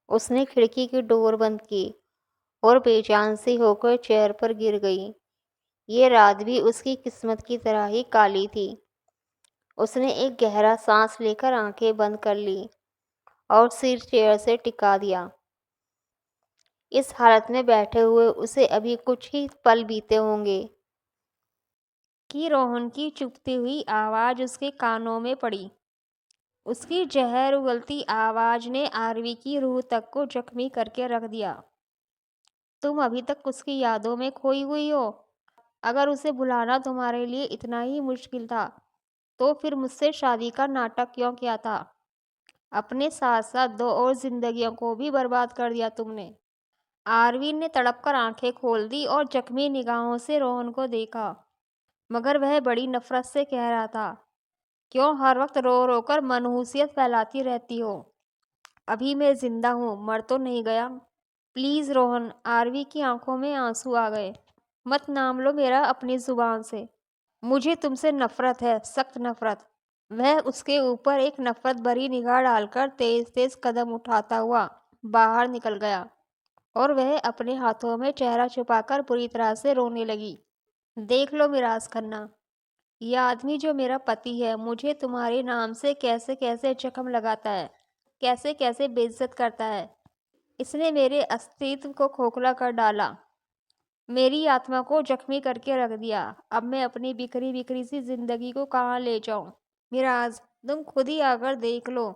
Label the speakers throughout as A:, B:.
A: उसने खिड़की की डोर बंद की और बेजान सी होकर चेयर पर गिर गई। ये रात भी उसकी किस्मत की तरह ही काली थी। उसने एक गहरा सांस लेकर आंखें बंद कर ली और सिर चेयर से टिका दिया। इस हालत में बैठे हुए उसे अभी कुछ ही पल बीते होंगे कि रोहन की चुभती हुई आवाज़ उसके कानों में पड़ी। उसकी जहर उगलती आवाज़ ने आरवी की रूह तक को जख्मी करके रख दिया। तुम अभी तक उसकी यादों में खोई हुई हो। अगर उसे भुलाना तुम्हारे लिए इतना ही मुश्किल था तो फिर मुझसे शादी का नाटक क्यों किया था? अपने साथ साथ दो और जिंदगियों को भी बर्बाद कर दिया तुमने। आरवी ने तड़प कर आंखें खोल दी और जख्मी निगाहों से रोहन को देखा, मगर वह बड़ी नफरत से कह रहा था, क्यों हर वक्त रो रो कर मनहूसियत फैलाती रहती हो? अभी मैं जिंदा हूँ, मर तो नहीं गया। प्लीज रोहन। आरवी की आंखों में आंसू आ गए। मत नाम लो मेरा अपनी जुबान से। मुझे तुमसे नफरत है, सख्त नफरत। वह उसके ऊपर एक नफरत भरी निगाह डालकर तेज तेज कदम उठाता हुआ बाहर निकल गया और वह अपने हाथों में चेहरा छुपाकर बुरी तरह से रोने लगी। देख लो मिराज खन्ना, ये आदमी जो मेरा पति है मुझे तुम्हारे नाम से कैसे कैसे जख्म लगाता है, कैसे कैसे बेइज्जत करता है। इसने मेरे अस्तित्व को खोखला कर डाला, मेरी आत्मा को जख्मी करके रख दिया। अब मैं अपनी बिखरी बिखरी सी जिंदगी को कहाँ ले जाऊं? मिराज, तुम खुद ही आकर देख लो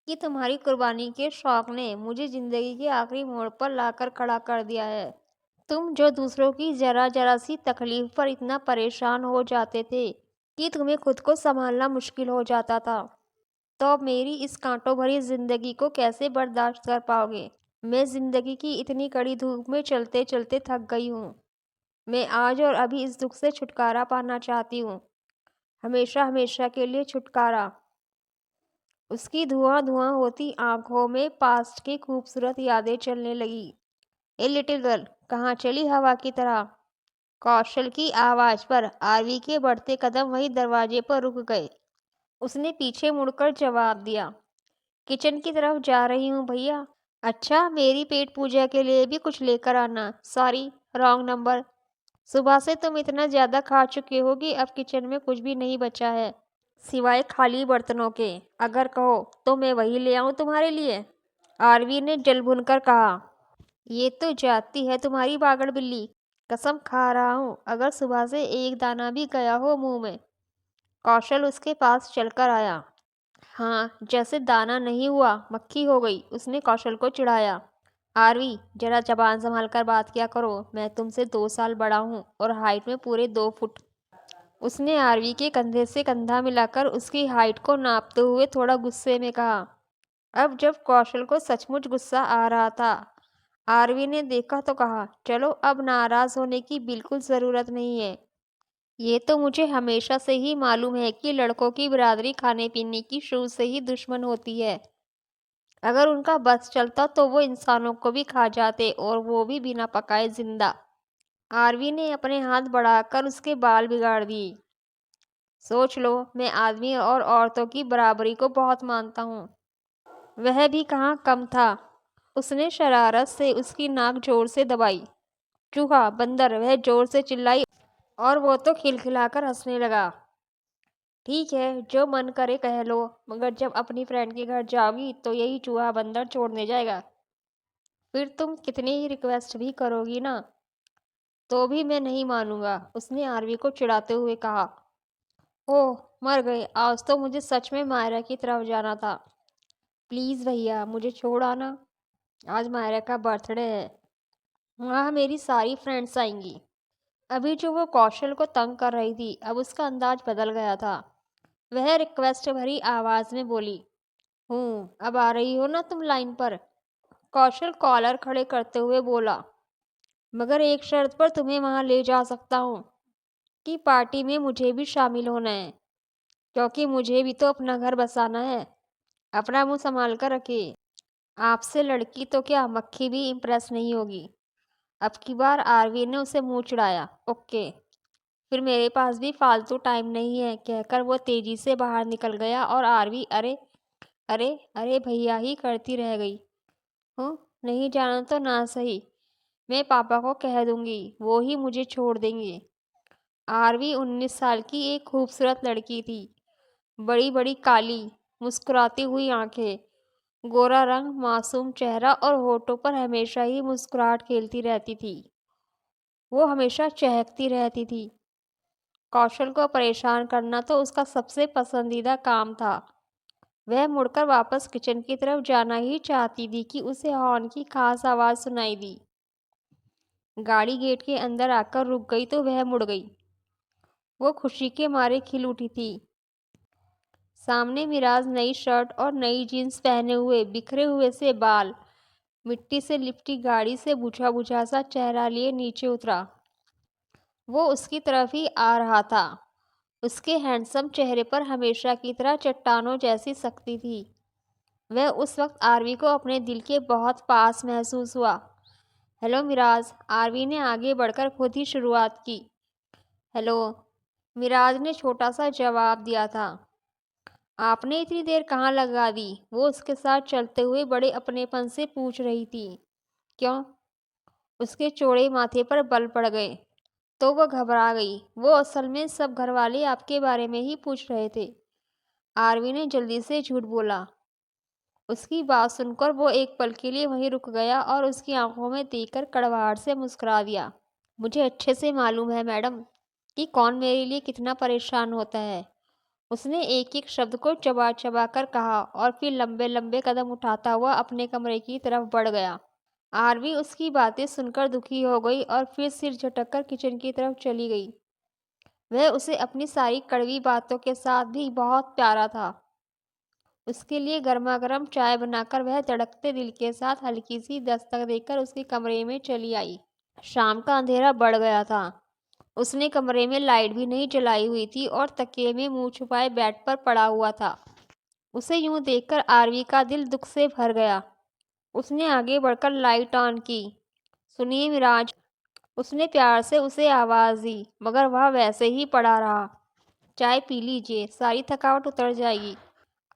A: कि तुम्हारी कुर्बानी के शौक ने मुझे जिंदगी के आखिरी मोड़ पर लाकर खड़ा कर दिया है। तुम जो दूसरों की जरा जरा सी तकलीफ पर इतना परेशान हो जाते थे कि तुम्हें खुद को संभालना मुश्किल हो जाता था, तो अब मेरी इस कांटों भरी जिंदगी को कैसे बर्दाश्त कर पाओगे? मैं जिंदगी की इतनी कड़ी धूप में चलते चलते थक गई हूँ। मैं आज और अभी इस दुख से छुटकारा पाना चाहती हूँ, हमेशा हमेशा के लिए छुटकारा। उसकी धुआं धुआं होती आंखों में पास्ट की खूबसूरत यादें चलने लगी। ए लिटिल गर्ल, कहाँ चली हवा की तरह? कौशल की आवाज पर आरवी के बढ़ते कदम वही दरवाजे पर रुक गए। उसने पीछे मुड़कर जवाब दिया, किचन की तरफ जा रही हूँ भैया। अच्छा, मेरी पेट पूजा के लिए भी कुछ लेकर आना। Sorry, wrong number. सुबह से तुम इतना ज्यादा खा चुके हो कि अब किचन में कुछ भी नहीं बचा है सिवाय खाली बर्तनों के। अगर कहो तो मैं वही ले आऊं तुम्हारे लिए, आरवी ने जल भुनकर कहा। ये तो जाती है तुम्हारी बागड़ बिल्ली। कसम खा रहा हूँ अगर सुबह से एक दाना भी गया हो मुंह में। कौशल उसके पास चलकर आया। हाँ, जैसे दाना नहीं हुआ मक्खी हो गई, उसने कौशल को चिढ़ाया। आरवी, जरा जबान संभाल कर बात किया करो। मैं तुमसे 2 साल बड़ा हूँ और हाइट में पूरे 2 फुट। उसने आरवी के कंधे से कंधा मिलाकर उसकी हाइट को नापते हुए थोड़ा गुस्से में कहा। अब जब कौशल को सचमुच गुस्सा आ रहा था, आरवी ने देखा तो कहा, चलो अब नाराज होने की बिल्कुल ज़रूरत नहीं है। ये तो मुझे हमेशा से ही मालूम है कि लड़कों की बिरादरी खाने पीने की शुरू से ही दुश्मन होती है। अगर उनका बस चलता तो वो इंसानों को भी खा जाते, और वो भी बिना पकाए जिंदा। आरवी ने अपने हाथ बढ़ाकर उसके बाल बिगाड़ दिए। सोच लो, मैं आदमी और औरतों की बराबरी को बहुत मानता हूँ। वह भी कहाँ कम था। उसने शरारत से उसकी नाक जोर से दबाई। चूहा, बंदर, वह जोर से चिल्लाई और वो तो खिलखिलाकर हंसने लगा। ठीक है, जो मन करे कह लो, मगर जब अपनी फ्रेंड के घर जाओगी तो यही चूहा बंदर छोड़ने जाएगा। फिर तुम कितनी ही रिक्वेस्ट भी करोगी ना, तो भी मैं नहीं मानूंगा, उसने आरवी को चिढ़ाते हुए कहा। ओह, मर गए। आज तो मुझे सच में मायरा की तरफ जाना था। प्लीज भैया, मुझे छोड़ आना। आज मायरा का बर्थडे है। वहाँ मेरी सारी फ्रेंड्स आएंगी। अभी जो वो कौशल को तंग कर रही थी, अब उसका अंदाज बदल गया था। वह रिक्वेस्ट भरी आवाज में बोली, हूँ, अब आ रही हो ना तुम लाइन पर? कौशल कॉलर खड़े करते हुए बोला, मगर एक शर्त पर तुम्हें वहां ले जा सकता हूँ कि पार्टी में मुझे भी शामिल होना है, क्योंकि मुझे भी तो अपना घर बसाना है। अपना मुंह संभाल कर रखिए। आपसे लड़की तो क्या मक्खी भी इम्प्रेस नहीं होगी। अब की बार आरवी ने उसे मुंह चिढ़ाया। ओके, फिर मेरे पास भी फालतू टाइम नहीं है, कहकर वो तेजी से बाहर निकल गया और आरवी अरे अरे अरे भैया ही करती रह गई। हो, नहीं जाना तो ना सही, मैं पापा को कह दूंगी, वो ही मुझे छोड़ देंगे। आरवी 19 साल की एक खूबसूरत लड़की थी। बड़ी बड़ी काली मुस्कुराती हुई आंखें, गोरा रंग, मासूम चेहरा और होठों पर हमेशा ही मुस्कुराहट खेलती रहती थी। वो हमेशा चहकती रहती थी। कौशल को परेशान करना तो उसका सबसे पसंदीदा काम था। वह मुड़कर वापस किचन की तरफ जाना ही चाहती थी कि उसे हॉर्न की खास आवाज़ सुनाई दी। गाड़ी गेट के अंदर आकर रुक गई तो वह मुड़ गई। वो खुशी के मारे खिल उठी थी। सामने मिराज नई शर्ट और नई जीन्स पहने हुए, बिखरे हुए से बाल, मिट्टी से लिपटी गाड़ी से बुझा बुझा सा चेहरा लिए नीचे उतरा। वो उसकी तरफ ही आ रहा था। उसके हैंडसम चेहरे पर हमेशा की तरह चट्टानों जैसी सख्ती थी। वह उस वक्त आरवी को अपने दिल के बहुत पास महसूस हुआ। हेलो मिराज, आरवी ने आगे बढ़कर खुद ही शुरुआत की। हेलो, मिराज ने छोटा सा जवाब दिया था। आपने इतनी देर कहाँ लगा दी? वो उसके साथ चलते हुए बड़े अपनेपन से पूछ रही थी। क्यों? उसके चौड़े माथे पर बल पड़ गए तो वह घबरा गई। वो असल में सब घरवाले आपके बारे में ही पूछ रहे थे। आरवी ने जल्दी से झूठ बोला। उसकी बात सुनकर वो एक पल के लिए वहीं रुक गया और उसकी आंखों में देखकर कड़वाहट से मुस्कुरा दिया। मुझे अच्छे से मालूम है मैडम कि कौन मेरे लिए कितना परेशान होता है। उसने एक एक शब्द को चबा चबा कर कहा और फिर लंबे लंबे कदम उठाता हुआ अपने कमरे की तरफ बढ़ गया। आरवी उसकी बातें सुनकर दुखी हो गई और फिर सिर झटक कर किचन की तरफ चली गई। वह उसे अपनी सारी कड़वी बातों के साथ भी बहुत प्यारा था। उसके लिए गर्मा गर्म चाय बनाकर वह धड़कते दिल के साथ हल्की सी दस्तक देकर उसके कमरे में चली आई। शाम का अंधेरा बढ़ गया था। उसने कमरे में लाइट भी नहीं जलाई हुई थी और तकिए में मुंह छुपाए बेड पर पड़ा हुआ था। उसे यूं देखकर आरवी का दिल दुख से भर गया। उसने आगे बढ़कर लाइट ऑन की। सुनिए मिराज, उसने प्यार से उसे आवाज़ दी, मगर वह वैसे ही पड़ा रहा। चाय पी लीजिए, सारी थकावट उतर जाएगी।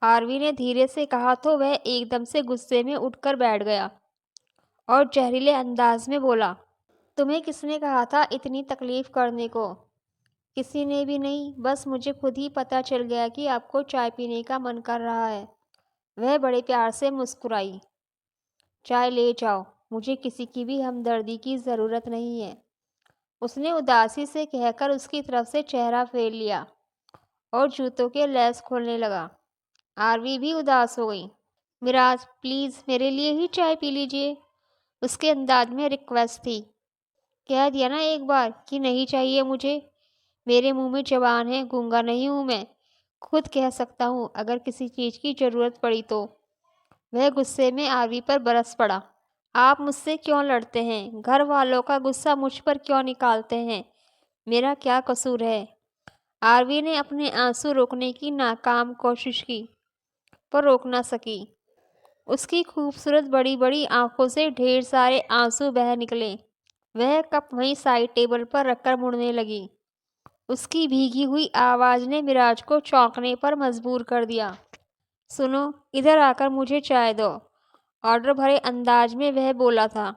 A: आरवी ने धीरे से कहा तो वह एकदम से गुस्से में उठकर बैठ गया और जहरीले अंदाज में बोला, तुम्हें किसने कहा था इतनी तकलीफ करने को? किसी ने भी नहीं, बस मुझे खुद ही पता चल गया कि आपको चाय पीने का मन कर रहा है। वह बड़े प्यार से मुस्कुराई। चाय ले जाओ, मुझे किसी की भी हमदर्दी की ज़रूरत नहीं है। उसने उदासी से कहकर उसकी तरफ से चेहरा फेर लिया और जूतों के लेस खोलने लगा। आरवी भी उदास हो गई। मिराज, प्लीज़ मेरे लिए ही चाय पी लीजिए, उसके अंदाज में रिक्वेस्ट थी। कह दिया ना एक बार कि नहीं चाहिए मुझे। मेरे मुंह में जबान है, गूंगा नहीं हूँ मैं, खुद कह सकता हूँ अगर किसी चीज़ की ज़रूरत पड़ी तो। वह गुस्से में आरवी पर बरस पड़ा। आप मुझसे क्यों लड़ते हैं? घर वालों का गुस्सा मुझ पर क्यों निकालते हैं? मेरा क्या कसूर है? आरवी ने अपने आंसू रोकने की नाकाम कोशिश की पर रोक ना सकी। उसकी खूबसूरत बड़ी बड़ी आंखों से ढेर सारे आंसू बह निकले। वह कप वहीं साइड टेबल पर रखकर मुड़ने लगी। उसकी भीगी हुई आवाज़ ने मिराज को चौंकने पर मजबूर कर दिया। सुनो, इधर आकर मुझे चाय दो, ऑर्डर भरे अंदाज में वह बोला था,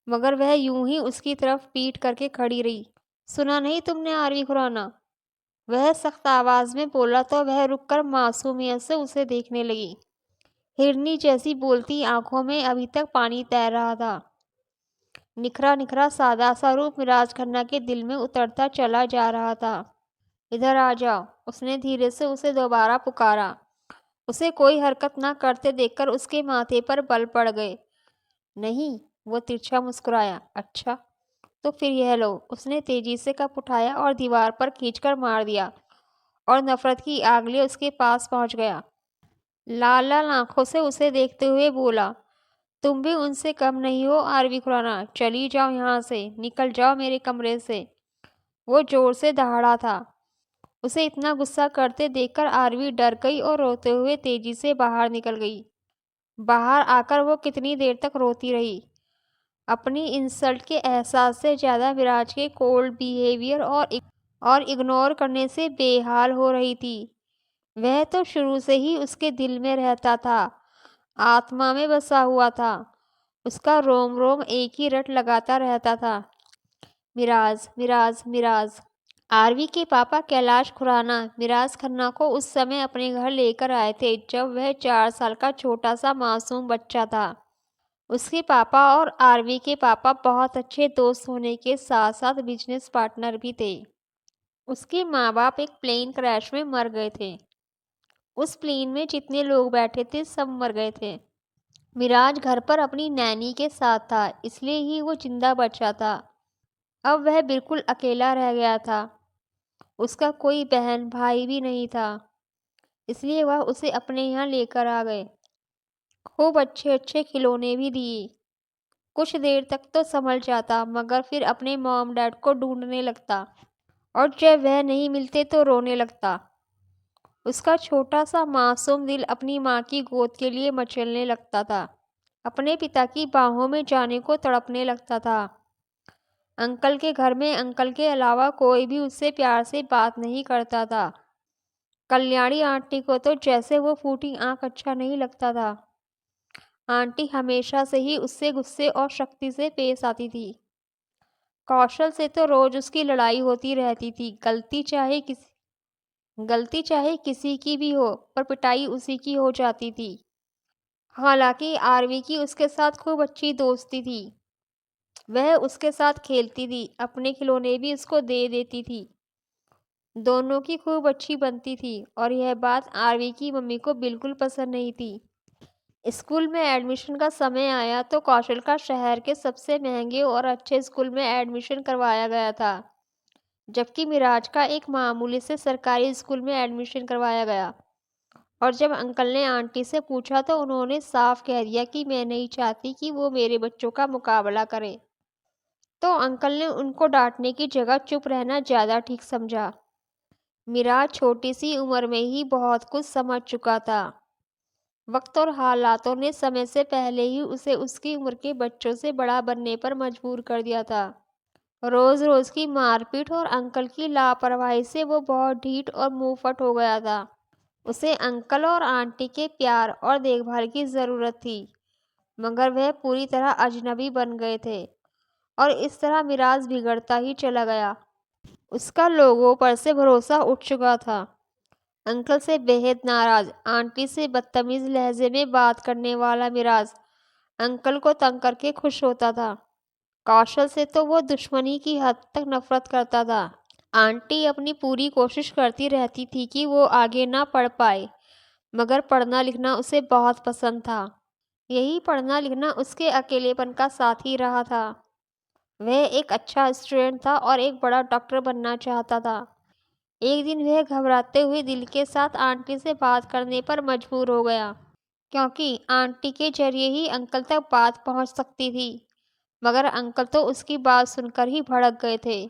A: मगर वह यूं ही उसकी तरफ पीठ करके खड़ी रही। सुना नहीं तुमने आरवी खुराना? वह सख्त आवाज़ में बोला तो वह रुककर मासूमियत से उसे देखने लगी। हिरनी जैसी बोलती आंखों में अभी तक पानी तैर रहा था। निखरा निखरा सादा सा रूप मिराज खन्ना के दिल में उतरता चला जा रहा था। इधर आ जाओ, उसने धीरे से उसे दोबारा पुकारा। उसे कोई हरकत न करते देखकर उसके माथे पर बल पड़ गए। नहीं, वो तिरछा मुस्कुराया। अच्छा, तो फिर यह लो। उसने तेजी से कप उठाया और दीवार पर खींचकर मार दिया और नफरत की आग लिए उसके पास पहुंच गया। लाल लाल आंखों से उसे देखते हुए बोला, तुम भी उनसे कम नहीं हो आरवी खुराना, चली जाओ यहाँ से, निकल जाओ मेरे कमरे से। वो जोर से दहाड़ा था। उसे इतना गुस्सा करते देखकर आरवी डर गई और रोते हुए तेजी से बाहर निकल गई। बाहर आकर वो कितनी देर तक रोती रही। अपनी इंसल्ट के एहसास से ज़्यादा विराज के कोल्ड बिहेवियर और इग्नोर करने से बेहाल हो रही थी। वह तो शुरू से ही उसके दिल में रहता था। आत्मा में बसा हुआ था। उसका रोम रोम एक ही रट लगाता रहता था, मिराज, मिराज, मिराज। आरवी के पापा कैलाश खुराना मिराज खन्ना को उस समय अपने घर लेकर आए थे जब वह 4 साल का छोटा सा मासूम बच्चा था। उसके पापा और आरवी के पापा बहुत अच्छे दोस्त होने के साथ साथ बिजनेस पार्टनर भी थे। उसके माँ बाप एक प्लेन क्रैश में मर गए थे। उस प्लेन में जितने लोग बैठे थे सब मर गए थे। मिराज घर पर अपनी नैनी के साथ था, इसलिए ही वो जिंदा बचा था। अब वह बिल्कुल अकेला रह गया था। उसका कोई बहन भाई भी नहीं था, इसलिए वह उसे अपने यहाँ लेकर आ गए। खूब अच्छे अच्छे खिलौने भी दिए। कुछ देर तक तो संभल जाता, मगर फिर अपने मॉम डैड को ढूंढने लगता और जब वह नहीं मिलते तो रोने लगता। उसका छोटा सा मासूम दिल अपनी माँ की गोद के लिए मचलने लगता था। अपने पिता की बाहों में जाने को तड़पने लगता था। अंकल के घर में अंकल के अलावा कोई भी उससे प्यार से बात नहीं करता था। कल्याणी आंटी को तो जैसे वो फूटी आंख अच्छा नहीं लगता था। आंटी हमेशा से ही उससे गुस्से और शक्ति से पेश आती थी। कौशल से तो रोज उसकी लड़ाई होती रहती थी। गलती चाहे किसी की भी हो, पर पिटाई उसी की हो जाती थी। हालांकि आरवी की उसके साथ खूब अच्छी दोस्ती थी। वह उसके साथ खेलती थी, अपने खिलौने भी उसको दे देती थी। दोनों की खूब अच्छी बनती थी और यह बात आरवी की मम्मी को बिल्कुल पसंद नहीं थी। स्कूल में एडमिशन का समय आया तो कौशल का शहर के सबसे महंगे और अच्छे स्कूल में एडमिशन करवाया गया था, जबकि मिराज का एक मामूली से सरकारी स्कूल में एडमिशन करवाया गया। और जब अंकल ने आंटी से पूछा तो उन्होंने साफ कह दिया कि मैं नहीं चाहती कि वो मेरे बच्चों का मुकाबला करे। तो अंकल ने उनको डांटने की जगह चुप रहना ज़्यादा ठीक समझा। मिराज छोटी सी उम्र में ही बहुत कुछ समझ चुका था। वक्त और हालातों ने समय से पहले ही उसे उसकी उम्र के बच्चों से बड़ा बनने पर मजबूर कर दिया था। रोज रोज की मारपीट और अंकल की लापरवाही से वो बहुत ढीठ और मुंहफट हो गया था। उसे अंकल और आंटी के प्यार और देखभाल की ज़रूरत थी, मगर वह पूरी तरह अजनबी बन गए थे और इस तरह मिराज बिगड़ता ही चला गया। उसका लोगों पर से भरोसा उठ चुका था। अंकल से बेहद नाराज, आंटी से बदतमीज लहजे में बात करने वाला मिराज अंकल को तंग करके खुश होता था। कौशल से तो वो दुश्मनी की हद तक नफरत करता था। आंटी अपनी पूरी कोशिश करती रहती थी कि वो आगे ना पढ़ पाए, मगर पढ़ना लिखना उसे बहुत पसंद था। यही पढ़ना लिखना उसके अकेलेपन का साथी रहा था। वह एक अच्छा स्टूडेंट था और एक बड़ा डॉक्टर बनना चाहता था। एक दिन वह घबराते हुए दिल के साथ आंटी से बात करने पर मजबूर हो गया, क्योंकि आंटी के जरिए ही अंकल तक बात पहुंच सकती थी। मगर अंकल तो उसकी बात सुनकर ही भड़क गए थे।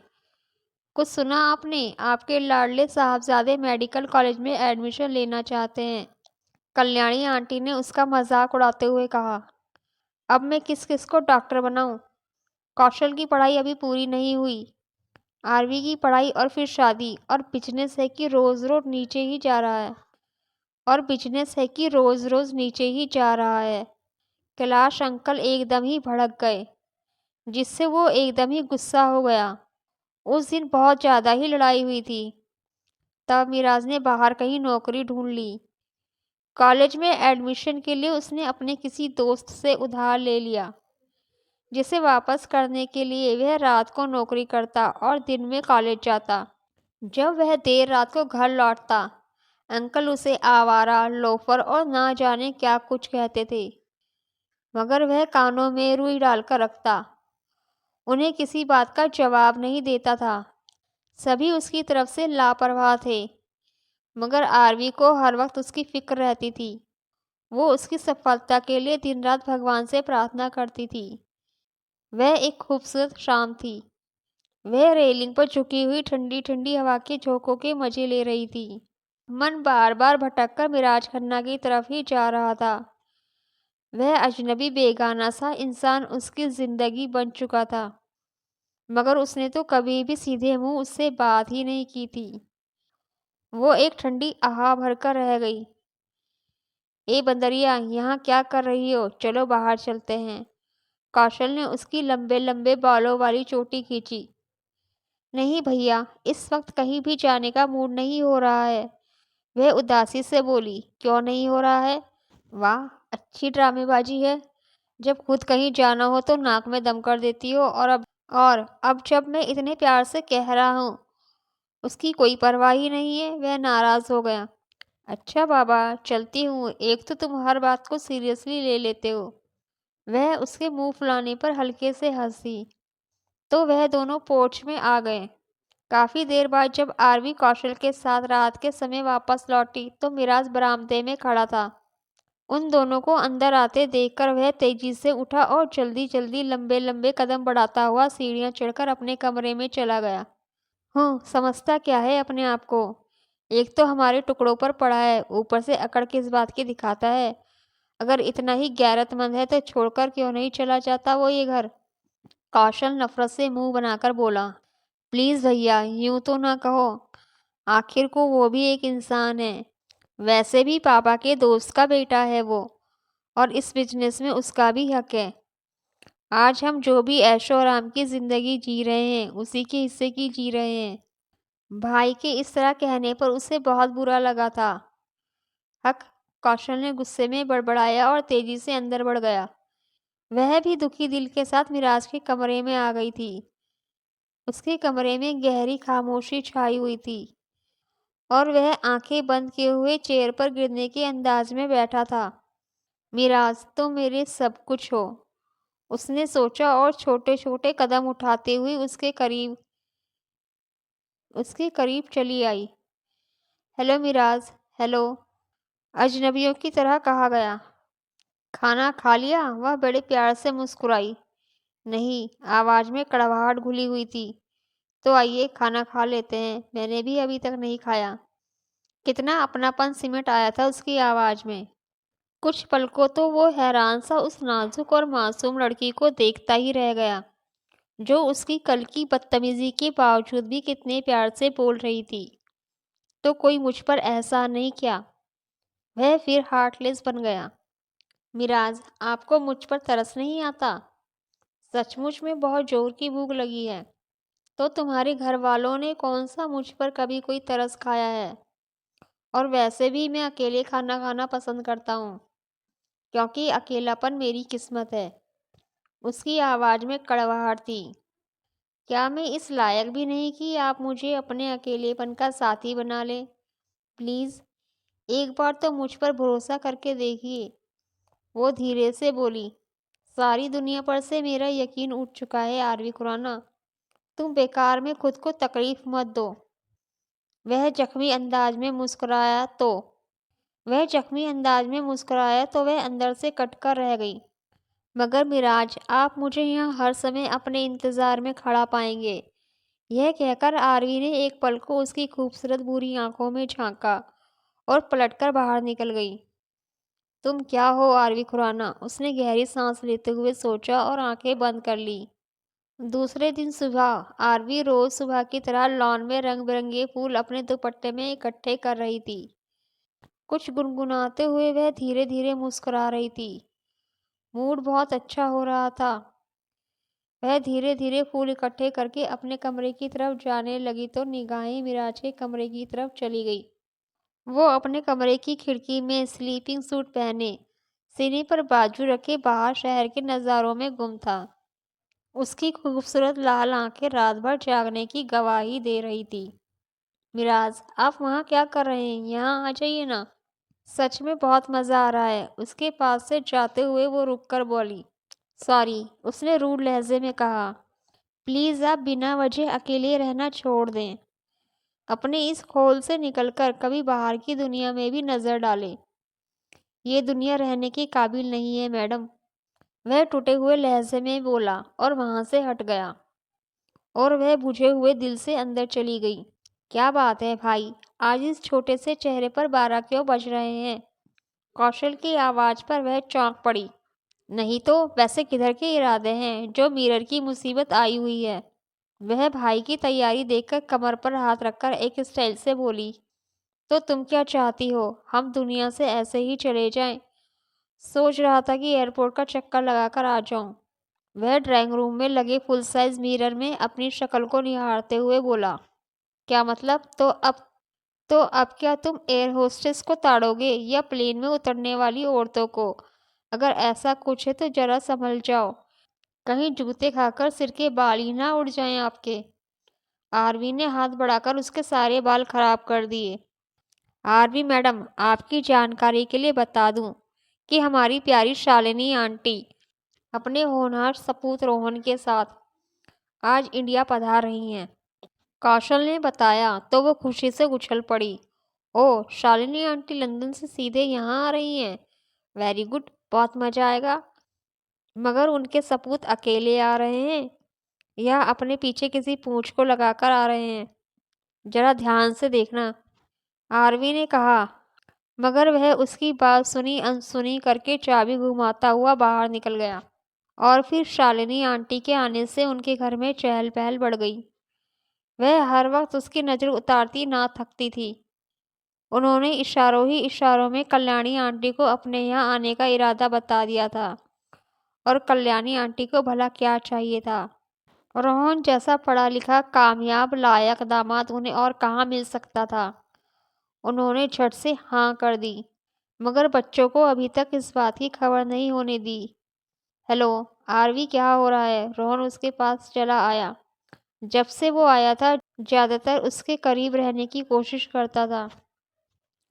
A: कुछ सुना आपने? आपके लाडले साहबजादे मेडिकल कॉलेज में एडमिशन लेना चाहते हैं, कल्याणी आंटी ने उसका मजाक उड़ाते हुए कहा। अब मैं किस किस को डॉक्टर बनाऊं? कौशल की पढ़ाई अभी पूरी नहीं हुई, आरवी की पढ़ाई और फिर शादी, और बिजनेस है कि रोज रोज नीचे ही जा रहा है कैलाश अंकल एकदम ही भड़क गए, जिससे वो एकदम ही गुस्सा हो गया। उस दिन बहुत ज़्यादा ही लड़ाई हुई थी। तब मिराज ने बाहर कहीं नौकरी ढूंढ ली। कॉलेज में एडमिशन के लिए उसने अपने किसी दोस्त से उधार ले लिया, जिसे वापस करने के लिए वह रात को नौकरी करता और दिन में कॉलेज जाता। जब वह देर रात को घर लौटता, अंकल उसे आवारा, लोफर और ना जाने क्या कुछ कहते थे, मगर वह कानों में रुई डालकर रखता। उन्हें किसी बात का जवाब नहीं देता था। सभी उसकी तरफ से लापरवाह थे, मगर आरवी को हर वक्त उसकी फिक्र रहती थी। वो उसकी सफलता के लिए दिन रात भगवान से प्रार्थना करती थी। वह एक खूबसूरत शाम थी। वह रेलिंग पर झुकी हुई ठंडी ठंडी हवा के झोंकों के मजे ले रही थी। मन बार बार भटककर मिराज खन्ना की तरफ ही जा रहा था। वह अजनबी बेगाना सा इंसान उसकी जिंदगी बन चुका था, मगर उसने तो कभी भी सीधे मुंह उससे बात ही नहीं की थी। वो एक ठंडी आह भरकर रह गई। ए बंदरिया, यहाँ क्या कर रही हो? चलो बाहर चलते हैं। कौशल ने उसकी लंबे लंबे बालों वाली चोटी खींची। नहीं भैया, इस वक्त कहीं भी जाने का मूड नहीं हो रहा है, वह उदासी से बोली। क्यों नहीं हो रहा है? वाह, अच्छी ड्रामेबाजी है। जब खुद कहीं जाना हो तो नाक में दम कर देती हो, और अब जब मैं इतने प्यार से कह रहा हूँ, उसकी कोई परवाह ही नहीं है। वह नाराज हो गया। अच्छा बाबा, चलती हूँ। एक तो तुम हर बात को सीरियसली ले लेते हो। वह उसके मुंह फुलाने पर हल्के से हंसी। तो वह दोनों पोर्च में आ गए। काफी देर बाद जब आरवी कौशल के साथ रात के समय वापस लौटी तो मिराज बरामदे में खड़ा था। उन दोनों को अंदर आते देखकर वह तेजी से उठा और जल्दी जल्दी लंबे लंबे कदम बढ़ाता हुआ सीढ़ियां चढ़कर अपने कमरे में चला गया। समझता क्या है अपने आप को? एक तो हमारे टुकड़ों पर पड़ा है, ऊपर से अकड़ किस बात की दिखाता है। अगर इतना ही गैरतमंद है तो छोड़कर क्यों नहीं चला जाता वो ये घर? कौशल नफरत से मुंह बनाकर बोला। प्लीज भैया, यूं तो ना कहो। आखिर को वो भी एक इंसान है। वैसे भी पापा के दोस्त का बेटा है वो, और इस बिजनेस में उसका भी हक है। आज हम जो भी ऐशो आराम की जिंदगी जी रहे हैं उसी के हिस्से की जी रहे हैं। भाई के इस तरह कहने पर उसे बहुत बुरा लगा था। हक, कौशल ने गुस्से में बड़बड़ाया और तेजी से अंदर बढ़ गया। वह भी दुखी दिल के साथ मिराज के कमरे में आ गई थी। उसके कमरे में गहरी खामोशी छाई हुई थी और वह आंखें बंद किए हुए चेयर पर गिरने के अंदाज में बैठा था। मिराज, तुम मेरे सब कुछ हो, उसने सोचा और छोटे छोटे कदम उठाते हुए उसके करीब चली आई। हेलो मिराज। हेलो, अजनबियों की तरह कहा गया। खाना खा लिया? वह बड़े प्यार से मुस्कुराई। नहीं, आवाज में कड़वाहट घुली हुई थी। तो आइए खाना खा लेते हैं, मैंने भी अभी तक नहीं खाया। कितना अपनापन सिमट आया था उसकी आवाज में। कुछ पलकों तो वो हैरान सा उस नाजुक और मासूम लड़की को देखता ही रह गया, जो उसकी कल की बदतमीजी के बावजूद भी कितने प्यार से बोल रही थी। तो कोई मुझ पर एहसान नहीं किया? वह फिर हार्टलेस बन गया। मिराज, आपको मुझ पर तरस नहीं आता? सचमुच में बहुत जोर की भूख लगी है। तो तुम्हारे घर वालों ने कौन सा मुझ पर कभी कोई तरस खाया है? और वैसे भी मैं अकेले खाना खाना पसंद करता हूँ, क्योंकि अकेलापन मेरी किस्मत है। उसकी आवाज में कड़वाहट थी। क्या मैं इस लायक भी नहीं कि आप मुझे अपने अकेलेपन का साथी बना लें? प्लीज, एक बार तो मुझ पर भरोसा करके देखिए। वो धीरे से बोली। सारी दुनिया पर से मेरा यकीन उठ चुका है आरवी खुराना। तुम बेकार में खुद को तकलीफ मत दो। वह जख्मी अंदाज में मुस्कुराया तो वह अंदर से कटकर रह गई। मगर मिराज, आप मुझे यहाँ हर समय अपने इंतजार में खड़ा पाएंगे। यह कहकर आरवी ने एक पल को उसकी खूबसूरत बुरी आंखों में झांका और पलटकर बाहर निकल गई। तुम क्या हो आरवी खुराना? उसने गहरी सांस लेते हुए सोचा और आंखें बंद कर ली। दूसरे दिन सुबह आरवी रोज सुबह की तरह लॉन में रंग बिरंगे फूल अपने दुपट्टे में इकट्ठे कर रही थी। कुछ गुनगुनाते हुए वह धीरे धीरे मुस्कुरा रही थी। मूड बहुत अच्छा हो रहा था। वह धीरे धीरे फूल इकट्ठे करके अपने कमरे की तरफ जाने लगी तो निगाहें मिराज के कमरे की तरफ चली गई। वो अपने कमरे की खिड़की में स्लीपिंग सूट पहने, सीने पर बाजू रखे बाहर शहर के नज़ारों में गुम था। उसकी खूबसूरत लाल आंखें रात भर जागने की गवाही दे रही थी। मिराज, आप वहाँ क्या कर रहे हैं? यहाँ आ जाइए ना। सच में बहुत मज़ा आ रहा है। उसके पास से जाते हुए वो रुककर बोली। सॉरी, उसने रूड लहजे में कहा। प्लीज़ आप बिना वजह अकेले रहना छोड़ दें। अपने इस खोल से निकलकर कभी बाहर की दुनिया में भी नज़र डालें। ये दुनिया रहने के काबिल नहीं है मैडम। वह टूटे हुए लहजे में बोला और वहां से हट गया और वह बुझे हुए दिल से अंदर चली गई। क्या बात है भाई, आज इस छोटे से चेहरे पर 12 क्यों बज रहे हैं? कौशल की आवाज पर वह चौंक पड़ी। नहीं तो वैसे किधर के इरादे हैं जो मिरर की मुसीबत आई हुई है? वह भाई की तैयारी देखकर कमर पर हाथ रखकर एक स्टाइल से बोली। तो तुम क्या चाहती हो, हम दुनिया से ऐसे ही चले जाएं? सोच रहा था कि एयरपोर्ट का चक्कर लगाकर आ जाऊं। वह ड्राइंग रूम में लगे फुल साइज मिरर में अपनी शक्ल को निहारते हुए बोला, क्या मतलब? तो अब क्या तुम एयर होस्टेस को ताड़ोगे या प्लेन में उतरने वाली औरतों को? अगर ऐसा कुछ है तो जरा संभल जाओ, कहीं जूते खाकर सिर के बाल ही ना उड़ जाएं आपके। आरवी ने हाथ बढ़ाकर उसके सारे बाल खराब कर दिए। आरवी मैडम, आपकी जानकारी के लिए बता दूं कि हमारी प्यारी शालिनी आंटी अपने होनहार सपूत रोहन के साथ आज इंडिया पधार रही हैं। कौशल ने बताया तो वो खुशी से उछल पड़ी। ओह, शालिनी आंटी लंदन से सीधे यहाँ आ रही हैं। वेरी गुड, बहुत मजा आएगा। मगर उनके सपूत अकेले आ रहे हैं या अपने पीछे किसी पूंछ को लगाकर आ रहे हैं? जरा ध्यान से देखना, आरवी ने कहा। मगर वह उसकी बात सुनी अनसुनी करके चाबी घुमाता हुआ बाहर निकल गया। और फिर शालिनी आंटी के आने से उनके घर में चहल पहल बढ़ गई। वह हर वक्त उसकी नज़र उतारती ना थकती थी। उन्होंने इशारों ही इशारों में कल्याणी आंटी को अपने यहाँ आने का इरादा बता दिया था। और कल्याणी आंटी को भला क्या चाहिए था? रोहन जैसा पढ़ा लिखा कामयाब लायक दामाद उन्हें और कहाँ मिल सकता था। उन्होंने झट से हाँ कर दी, मगर बच्चों को अभी तक इस बात की खबर नहीं होने दी। हेलो आरवी, क्या हो रहा है? रोहन उसके पास चला आया। जब से वो आया था ज़्यादातर उसके करीब रहने की कोशिश करता था,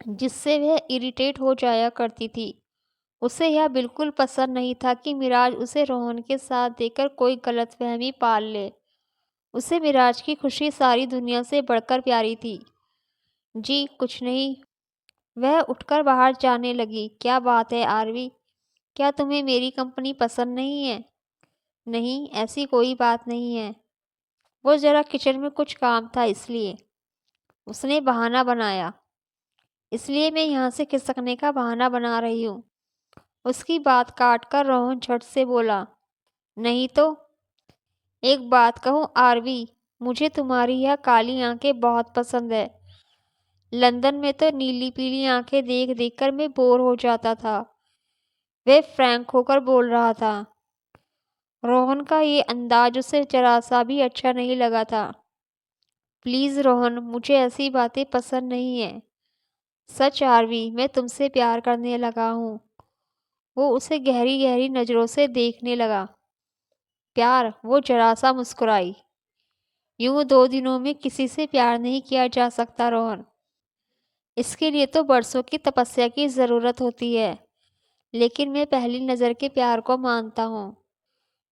A: जिससे वह इरिटेट हो जाया करती थी। उसे यह बिल्कुल पसंद नहीं था कि मिराज उसे रोहन के साथ देखकर कोई गलतफहमी पाल ले। उसे मिराज की खुशी सारी दुनिया से बढ़कर प्यारी थी। जी कुछ नहीं। वह उठकर बाहर जाने लगी। क्या बात है आरवी, क्या तुम्हें मेरी कंपनी पसंद नहीं है? नहीं, ऐसी कोई बात नहीं है। वो ज़रा किचन में कुछ काम था इसलिए। उसने बहाना बनाया। इसलिए मैं यहाँ से खिसकने का बहाना बना रही हूँ। उसकी बात काटकर रोहन झट से बोला, नहीं तो। एक बात कहूँ आरवी, मुझे तुम्हारी यह काली आंखें बहुत पसंद है। लंदन में तो नीली पीली आंखें देख देख कर मैं बोर हो जाता था। वह फ्रैंक होकर बोल रहा था। रोहन का ये अंदाज उसे जरा सा भी अच्छा नहीं लगा था। प्लीज़ रोहन, मुझे ऐसी बातें पसंद नहीं है। सच आरवी, मैं तुमसे प्यार करने लगा हूँ। वो उसे गहरी गहरी नज़रों से देखने लगा। प्यार? वो जरा सा मुस्कुराई। यूं 2 दिनों में किसी से प्यार नहीं किया जा सकता रोहन। इसके लिए तो बरसों की तपस्या की ज़रूरत होती है। लेकिन मैं पहली नज़र के प्यार को मानता हूँ।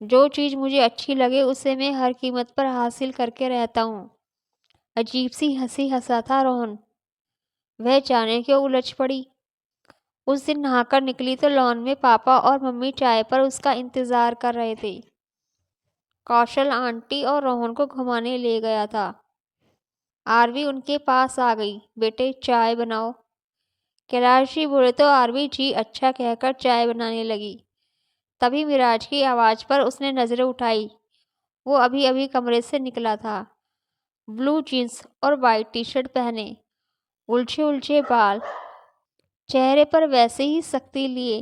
A: जो चीज़ मुझे अच्छी लगे उसे मैं हर कीमत पर हासिल करके रहता हूँ। अजीब सी हंसी हंसा था रोहन। वह जाने क्यों उलझ पड़ी। उस दिन नहाकर निकली तो लॉन में पापा और मम्मी चाय पर उसका इंतज़ार कर रहे थे। कौशल आंटी और रोहन को घुमाने ले गया था। आरवी उनके पास आ गई। बेटे चाय बनाओ। कैलाश जी बोले तो आरवी जी अच्छा कहकर चाय बनाने लगी। तभी मिराज की आवाज़ पर उसने नज़रें उठाई। वो अभी अभी कमरे से निकला था। ब्लू जीन्स और वाइट टी शर्ट पहने, उलझे उलझे बाल, चेहरे पर वैसे ही सख्ती लिए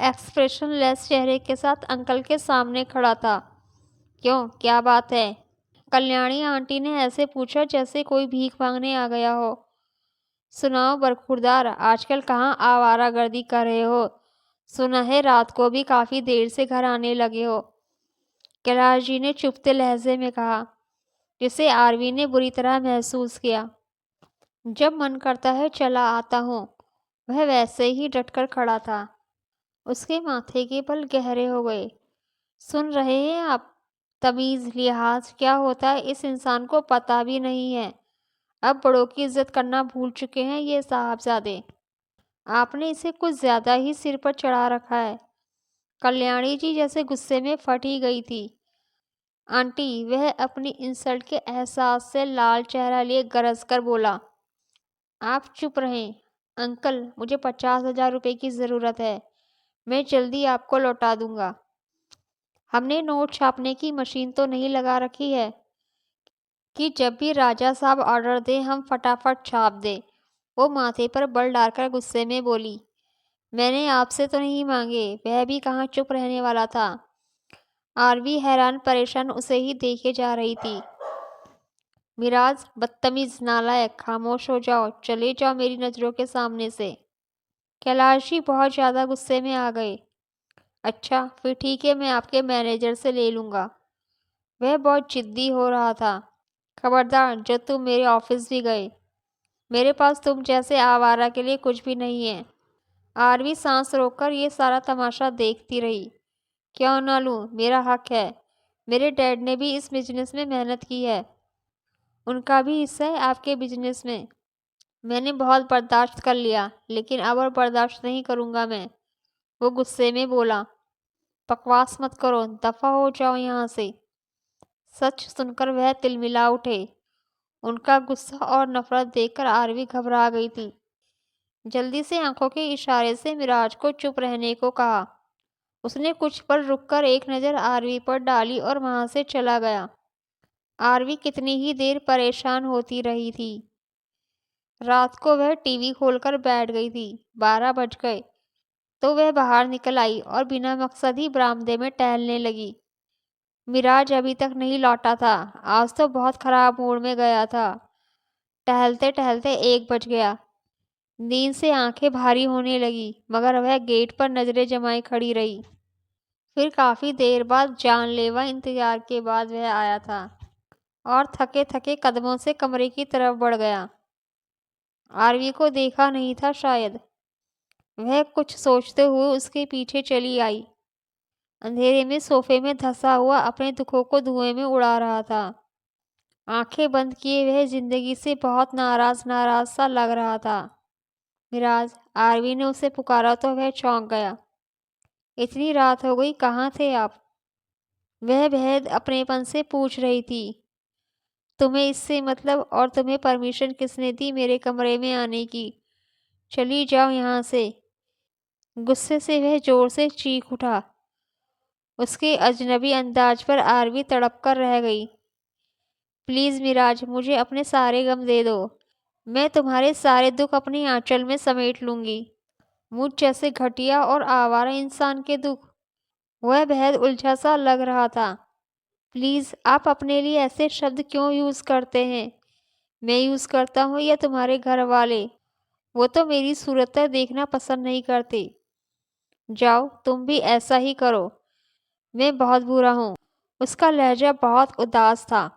A: एक्सप्रेशन लेस चेहरे के साथ अंकल के सामने खड़ा था। क्यों, क्या बात है? कल्याणी आंटी ने ऐसे पूछा जैसे कोई भीख मांगने आ गया हो। सुनाओ बरखुरदार, आजकल कहाँ आवारागर्दी कर रहे हो? सुना है रात को भी काफ़ी देर से घर आने लगे हो। कैलाश जी ने चुपते लहजे में कहा, जिसे आरवी ने बुरी तरह महसूस किया। जब मन करता है चला आता हूँ। वह वैसे ही डटकर खड़ा था। उसके माथे के बल गहरे हो गए। सुन रहे हैं आप? तमीज़ लिहाज क्या होता है इस इंसान को पता भी नहीं है। अब बड़ों की इज्जत करना भूल चुके हैं ये साहबजादे। आपने इसे कुछ ज़्यादा ही सिर पर चढ़ा रखा है। कल्याणी जी जैसे गुस्से में फट ही गई थी। आंटी, वह अपनी इंसल्ट के एहसास से लाल चेहरा लिए गरज कर बोला। आप चुप रहें। अंकल, मुझे 50,000 रुपये की ज़रूरत है। मैं जल्दी आपको लौटा दूंगा। हमने नोट छापने की मशीन तो नहीं लगा रखी है कि जब भी राजा साहब ऑर्डर दें हम फटाफट छाप दें। वो माथे पर बल डालकर गुस्से में बोली। मैंने आपसे तो नहीं मांगे। वह भी कहाँ चुप रहने वाला था। आरवी हैरान परेशान उसे ही देखे जा रही थी। मिराज, बदतमीज, नालायक, खामोश हो जाओ, चले जाओ मेरी नज़रों के सामने से। कैलाशी बहुत ज़्यादा गुस्से में आ गए। अच्छा फिर ठीक है, मैं आपके मैनेजर से ले लूँगा। वह बहुत जिद्दी हो रहा था। खबरदार जो तुम मेरे ऑफिस भी गए, मेरे पास तुम जैसे आवारा के लिए कुछ भी नहीं है। आरवी सांस रोककर ये सारा तमाशा देखती रही। क्यों ना लूँ, मेरा हक है। मेरे डैड ने भी इस बिजनेस में मेहनत की है। उनका भी हिस्सा है आपके बिजनेस में। मैंने बहुत बर्दाश्त कर लिया, लेकिन अब और बर्दाश्त नहीं करूँगा मैं। वो गुस्से में बोला। बकवास मत करो, दफ़ा हो जाओ यहाँ से। सच सुनकर वह तिलमिला उठे। उनका गुस्सा और नफरत देखकर आरवी घबरा गई थी। जल्दी से आंखों के इशारे से मिराज को चुप रहने को कहा। उसने कुछ पल रुककर एक नज़र आरवी पर डाली और वहां से चला गया। आरवी कितनी ही देर परेशान होती रही थी। रात को वह टीवी खोलकर बैठ गई थी। 12 बज गए तो वह बाहर निकल आई और बिना मकसद ही बरामदे में टहलने लगी। मिराज अभी तक नहीं लौटा था। आज तो बहुत खराब मूड में गया था। टहलते टहलते 1 बज गया। नींद से आंखें भारी होने लगी, मगर वह गेट पर नजरें जमाए खड़ी रही। फिर काफी देर बाद जानलेवा इंतजार के बाद वह आया था और थके थके कदमों से कमरे की तरफ बढ़ गया। आरवी को देखा नहीं था शायद। वह कुछ सोचते हुए उसके पीछे चली आई। अंधेरे में सोफे में धंसा हुआ अपने दुखों को धुएं में उड़ा रहा था। आंखें बंद किए वह जिंदगी से बहुत नाराज नाराज सा लग रहा था। मिराज, आरवी ने उसे पुकारा तो वह चौंक गया। इतनी रात हो गई, कहाँ थे आप? वह बेहद अपनेपन से पूछ रही थी। तुम्हें इससे मतलब, और तुम्हें परमिशन किसने दी मेरे कमरे में आने की? चली जाओ यहाँ से। गुस्से से वह जोर से चीख उठा। उसके अजनबी अंदाज पर आरवी तड़प कर रह गई। प्लीज़ मिराज, मुझे अपने सारे गम दे दो। मैं तुम्हारे सारे दुख अपनी आंचल में समेट लूंगी। मुझ जैसे घटिया और आवारा इंसान के दुख। वह बेहद उलझा सा लग रहा था। प्लीज़, आप अपने लिए ऐसे शब्द क्यों यूज़ करते हैं? मैं यूज़ करता हूँ या तुम्हारे घर वाले? वो तो मेरी सूरत देखना पसंद नहीं करते। जाओ, तुम भी ऐसा ही करो। मैं बहुत बुरा हूँ। उसका लहजा बहुत उदास था।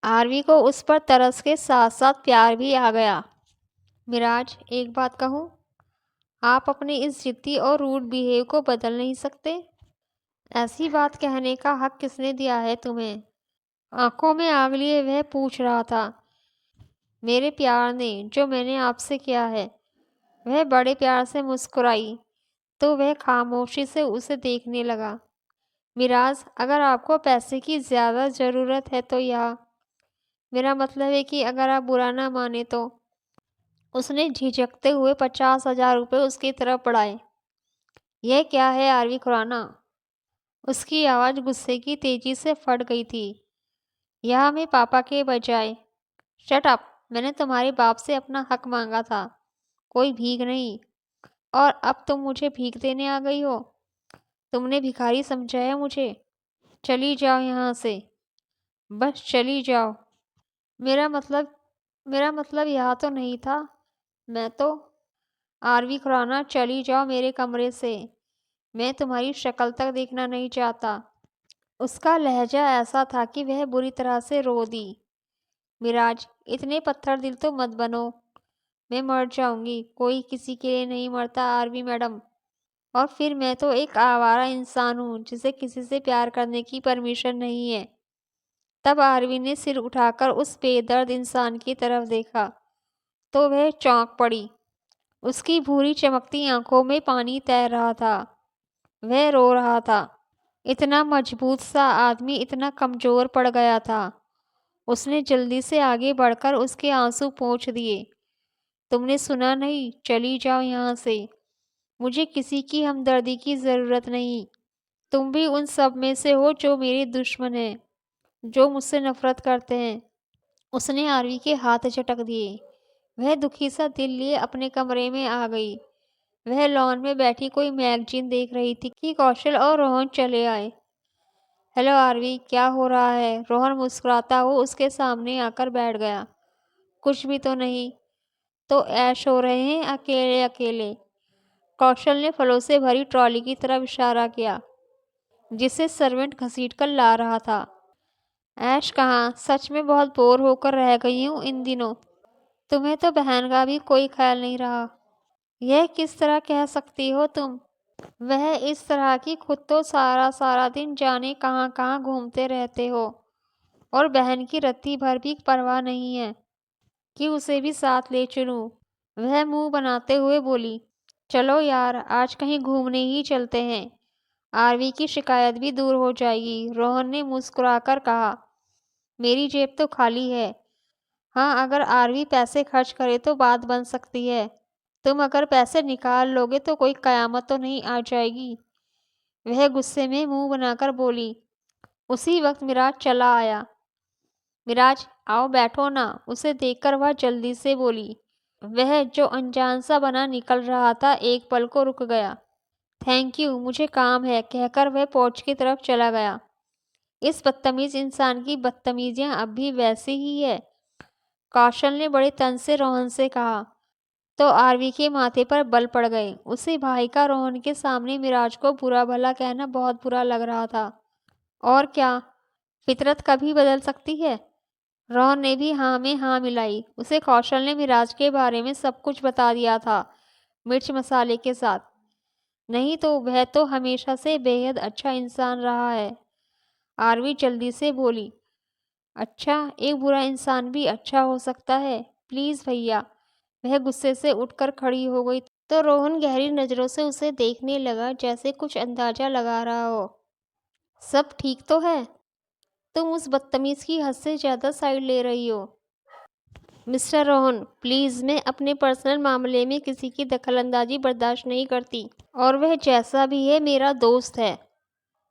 A: आरवी को उस पर तरस के साथ साथ प्यार भी आ गया। मिराज, एक बात कहूँ? आप अपने इस जिद्दी और रूड बिहेव को बदल नहीं सकते? ऐसी बात कहने का हक किसने दिया है तुम्हें? आंखों में आग लिए वह पूछ रहा था। मेरे प्यार ने, जो मैंने आपसे किया है। वह बड़े प्यार से मुस्कुराई तो वह खामोशी से उसे देखने लगा। मिराज, अगर आपको पैसे की ज़्यादा ज़रूरत है तो यह, मेरा मतलब है कि अगर आप बुरा ना माने तो। उसने झिझकते हुए 50,000 रुपये उसकी तरफ बढ़ाए। यह क्या है आरवी खुराना? उसकी आवाज़ गुस्से की तेजी से फट गई थी। यह हमें पापा के बजाय। Shut up. मैंने तुम्हारे बाप से अपना हक मांगा था, कोई भीख नहीं। और अब तुम मुझे भीख देने आ गई हो? तुमने भिखारी समझा है मुझे? चली जाओ यहाँ से। बस चली जाओ। मेरा मतलब मेरा मतलब यह तो नहीं था। मैं तो, आरवी खुराना, चली जाओ मेरे कमरे से। मैं तुम्हारी शक्ल तक देखना नहीं चाहता। उसका लहजा ऐसा था कि वह बुरी तरह से रो दी। मिराज, इतने पत्थर दिल तो मत बनो। मैं मर जाऊंगी, कोई किसी के लिए नहीं मरता आरवी मैडम। और फिर मैं तो एक आवारा इंसान हूँ जिसे किसी से प्यार करने की परमिशन नहीं है। तब आरवी ने सिर उठाकर उस बेदर्द इंसान की तरफ देखा तो वह चौंक पड़ी। उसकी भूरी चमकती आंखों में पानी तैर रहा था। वह रो रहा था। इतना मजबूत सा आदमी इतना कमजोर पड़ गया था। उसने जल्दी से आगे बढ़कर उसके आंसू पोंछ दिए। तुमने सुना नहीं? चली जाओ यहाँ से। मुझे किसी की हमदर्दी की ज़रूरत नहीं। तुम भी उन सब में से हो जो मेरे दुश्मन हैं, जो मुझसे नफरत करते हैं। उसने आरवी के हाथ झटक दिए। वह दुखी सा दिल लिए अपने कमरे में आ गई। वह लॉन में बैठी कोई मैगजीन देख रही थी कि कौशल और रोहन चले आए। हेलो आरवी, क्या हो रहा है? रोहन मुस्कुराता हुआ उसके सामने आकर बैठ गया। कुछ भी तो नहीं। तो ऐश हो रहे हैं अकेले अकेले। कौशल ने फलों से भरी ट्रॉली की तरफ इशारा किया जिसे सर्वेंट घसीट कर ला रहा था। ऐश कहाँ, सच में बहुत बोर होकर रह गई हूँ इन दिनों। तुम्हें तो बहन का भी कोई ख्याल नहीं रहा। यह किस तरह कह सकती हो तुम? वह इस तरह की, खुद तो सारा सारा दिन जाने कहाँ कहाँ घूमते रहते हो और बहन की रत्ती भर भी परवाह नहीं है कि उसे भी साथ ले चलूं। वह मुंह बनाते हुए बोली, चलो यार, आज कहीं घूमने ही चलते हैं। आरवी की शिकायत भी दूर हो जाएगी। रोहन ने मुस्कुराकर कहा, मेरी जेब तो खाली है। हाँ, अगर आरवी पैसे खर्च करे तो बात बन सकती है। तुम अगर पैसे निकाल लोगे तो कोई कयामत तो नहीं आ जाएगी। वह गुस्से में मुंह बनाकर बोली। उसी वक्त मिराज चला आया। मिराज, आओ बैठो ना, उसे देखकर वह जल्दी से बोली। वह जो अनजान सा बना निकल रहा था एक पल को रुक गया। थैंक यू, मुझे काम है, कहकर वह पोर्च की तरफ चला गया। इस बदतमीज इंसान की बदतमीजियां अब भी वैसी ही है। कौशल ने बड़े तन से रोहन से कहा। तो आरवी के माथे पर बल पड़ गए। उसे भाई का रोहन के सामने मिराज को बुरा भला कहना बहुत बुरा लग रहा था। और क्या, फितरत कभी बदल सकती है? रोहन ने भी हाँ में हाँ मिलाई। उसे कौशल ने मिराज के बारे में सब कुछ बता दिया था, मिर्च मसाले के साथ। नहीं तो वह तो हमेशा से बेहद अच्छा इंसान रहा है। आरवी जल्दी से बोली। अच्छा, एक बुरा इंसान भी अच्छा हो सकता है? प्लीज़ भैया। वह गुस्से से उठकर खड़ी हो गई तो रोहन गहरी नज़रों से उसे देखने लगा, जैसे कुछ अंदाजा लगा रहा हो। सब ठीक तो है? तुम उस बदतमीज की हद से ज़्यादा साइड ले रही हो। मिस्टर रोहन, प्लीज़, मैं अपने पर्सनल मामले में किसी की दखलंदाजी बर्दाश्त नहीं करती। और वह जैसा भी है मेरा दोस्त है।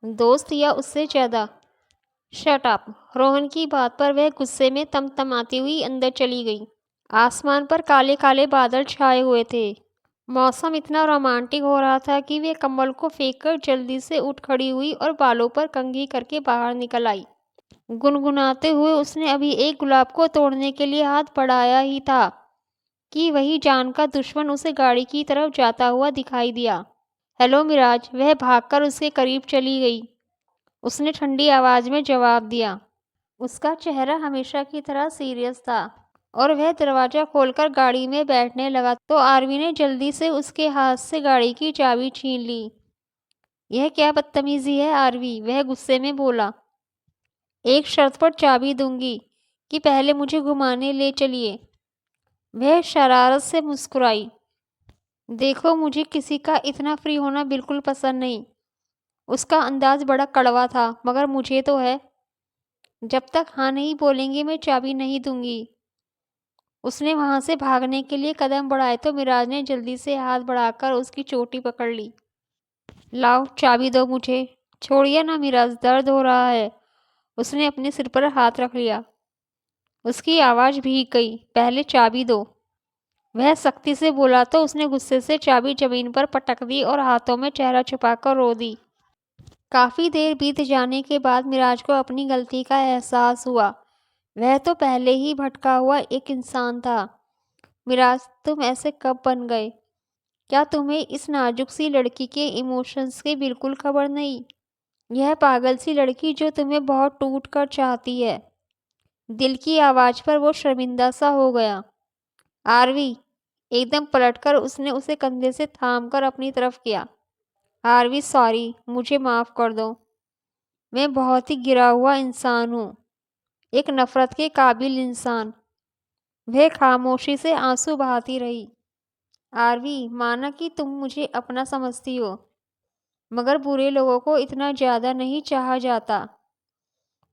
A: दोस्त या उससे ज़्यादा। Shut up. रोहन की बात पर वह गुस्से में तमतमाती हुई अंदर चली गई। आसमान पर काले काले बादल छाए हुए थे। मौसम इतना रोमांटिक हो रहा था कि वे कंबल को फेंककर जल्दी से उठ खड़ी हुई और बालों पर कंघी करके बाहर निकल आई। गुनगुनाते हुए उसने अभी एक गुलाब को तोड़ने के लिए हाथ बढ़ाया ही था कि वही जान का दुश्मन उसे गाड़ी की तरफ जाता हुआ दिखाई दिया। हेलो मिराज, वह भागकर उसके करीब चली गई। उसने ठंडी आवाज में जवाब दिया। उसका चेहरा हमेशा की तरह सीरियस था और वह दरवाजा खोलकर गाड़ी में बैठने लगा तो आरवी ने जल्दी से उसके हाथ से गाड़ी की चाबी छीन ली। यह क्या बदतमीजी है आरवी, वह गुस्से में बोला। एक शर्त पर चाबी दूंगी कि पहले मुझे घुमाने ले चलिए। वह शरारत से मुस्कुराई। देखो, मुझे किसी का इतना फ्री होना बिल्कुल पसंद नहीं। उसका अंदाज बड़ा कड़वा था, मगर मुझे तो है। जब तक हाँ नहीं बोलेंगे मैं चाबी नहीं दूंगी। उसने वहां से भागने के लिए कदम बढ़ाए तो मिराज ने जल्दी से हाथ बढ़ाकर उसकी चोटी पकड़ ली। लाओ, चाबी दो मुझे। छोड़िए ना मिराज, दर्द हो रहा है। उसने अपने सिर पर हाथ रख लिया। उसकी आवाज़ भीग गई। पहले चाबी दो। वह सख्ती से बोला तो उसने गुस्से से चाबी जमीन पर पटक दी और हाथों में चेहरा छुपाकर रो दी। काफ़ी देर बीत जाने के बाद मिराज को अपनी गलती का एहसास हुआ। वह तो पहले ही भटका हुआ एक इंसान था। मिराज, तुम ऐसे कब बन गए? क्या तुम्हें इस नाजुक सी लड़की के इमोशंस की बिल्कुल खबर नहीं? यह पागल सी लड़की जो तुम्हें बहुत टूट कर चाहती है। दिल की आवाज़ पर वो शर्मिंदा सा हो गया। आरवी, एकदम पलटकर उसने उसे कंधे से थामकर अपनी तरफ किया। आरवी, सॉरी, मुझे माफ़ कर दो। मैं बहुत ही गिरा हुआ इंसान हूँ, एक नफ़रत के काबिल इंसान। वह खामोशी से आंसू बहाती रही। आरवी, माना कि तुम मुझे अपना समझती हो, मगर बुरे लोगों को इतना ज़्यादा नहीं चाहा जाता।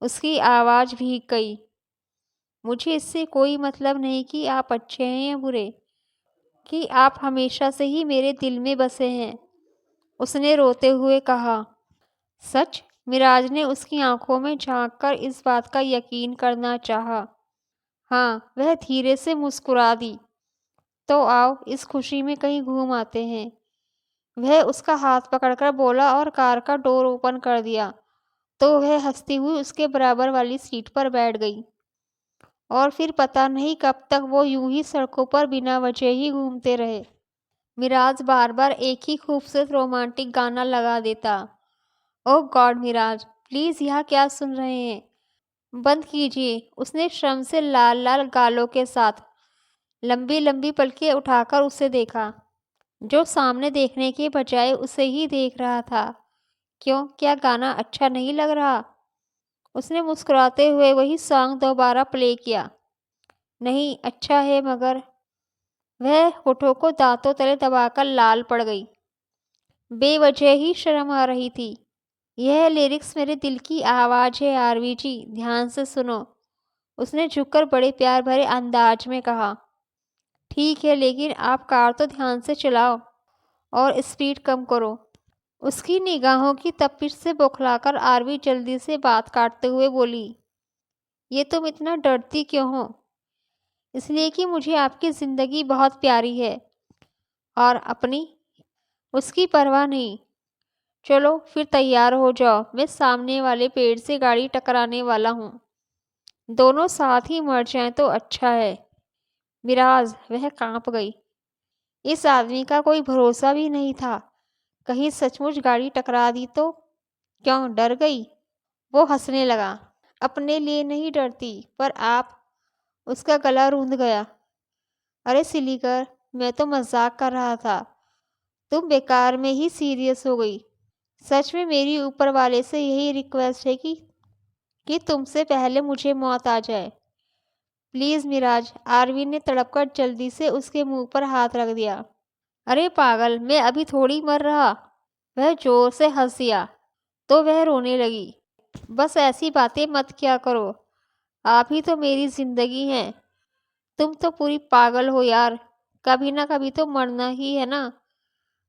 A: उसकी आवाज़ भीग गई। मुझे इससे कोई मतलब नहीं कि आप अच्छे हैं या बुरे, कि आप हमेशा से ही मेरे दिल में बसे हैं, उसने रोते हुए कहा। सच? मिराज ने उसकी आंखों में झांककर इस बात का यकीन करना चाहा। हाँ, वह धीरे से मुस्कुरा दी। तो आओ, इस खुशी में कहीं घूम आते हैं। वह उसका हाथ पकड़कर बोला और कार का डोर ओपन कर दिया। तो वह हंसती हुई उसके बराबर वाली सीट पर बैठ गई और फिर पता नहीं कब तक वो यूं ही सड़कों पर बिना वजह ही घूमते रहे। मिराज बार बार एक ही खूबसूरत रोमांटिक गाना लगा देता। ओह गॉड मिराज, प्लीज यहाँ क्या सुन रहे हैं? बंद कीजिए। उसने श्रम से लाल लाल गालों के साथ लंबी लंबी पलकें उठाकर उसे देखा, जो सामने देखने के बजाय उसे ही देख रहा था। क्यों, क्या गाना अच्छा नहीं लग रहा? उसने मुस्कुराते हुए वही सॉन्ग दोबारा प्ले किया। नहीं, अच्छा है, मगर वह होठों को दांतों तले दबाकर लाल पड़ गई। बेवजह ही शर्म आ रही थी। यह लिरिक्स मेरे दिल की आवाज़ है आरवी जी, ध्यान से सुनो। उसने झुककर बड़े प्यार भरे अंदाज में कहा। ठीक है, लेकिन आप कार तो ध्यान से चलाओ और स्पीड कम करो। उसकी निगाहों की तपिश से बौखलाकर आरवी जल्दी से बात काटते हुए बोली, ये तुम इतना डरती क्यों हो? इसलिए कि मुझे आपकी ज़िंदगी बहुत प्यारी है और अपनी उसकी परवाह नहीं। चलो फिर तैयार हो जाओ, मैं सामने वाले पेड़ से गाड़ी टकराने वाला हूँ। दोनों साथ ही मर जाएं तो अच्छा है। मिराज, वह कांप गई। इस आदमी का कोई भरोसा भी नहीं था। कहीं सचमुच गाड़ी टकरा दी तो? क्यों, डर गई? वो हंसने लगा। अपने लिए नहीं डरती, पर आप। उसका गला रूंध गया। अरे सिलीकर, मैं तो मजाक कर रहा था। तुम बेकार में ही सीरियस हो गई। सच में मेरी ऊपर वाले से यही रिक्वेस्ट है कि तुमसे पहले मुझे मौत आ जाए। प्लीज़ मिराज, आरवी ने तड़पकर जल्दी से उसके मुंह पर हाथ रख दिया। अरे पागल, मैं अभी थोड़ी मर रहा। वह जोर से हंस दिया तो वह रोने लगी। बस ऐसी बातें मत किया करो, आप ही तो मेरी जिंदगी हैं। तुम तो पूरी पागल हो यार, कभी ना कभी तो मरना ही है ना।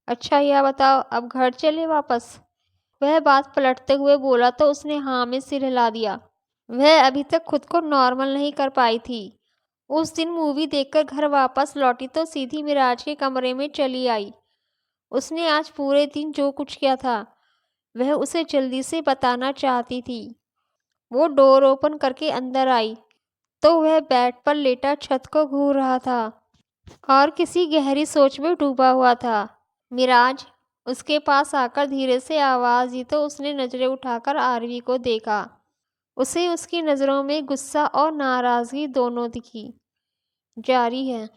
A: अच्छा यह बताओ, अब घर चले वापस? वह बात पलटते हुए बोला तो उसने हाँ में सिर हिला दिया। वह अभी तक खुद को नॉर्मल नहीं कर पाई थी। उस दिन मूवी देखकर घर वापस लौटी तो सीधी मिराज के कमरे में चली आई। उसने आज पूरे दिन जो कुछ किया था वह उसे जल्दी से बताना चाहती थी। वो डोर ओपन करके अंदर आई तो वह बेड पर लेटा छत को घूर रहा था और किसी गहरी सोच में डूबा हुआ था। मिराज, उसके पास आकर धीरे से आवाज़ दी तो उसने नज़रें उठाकर आरवी को देखा। उसे उसकी नज़रों में गुस्सा और नाराज़गी दोनों दिखी। जारी है।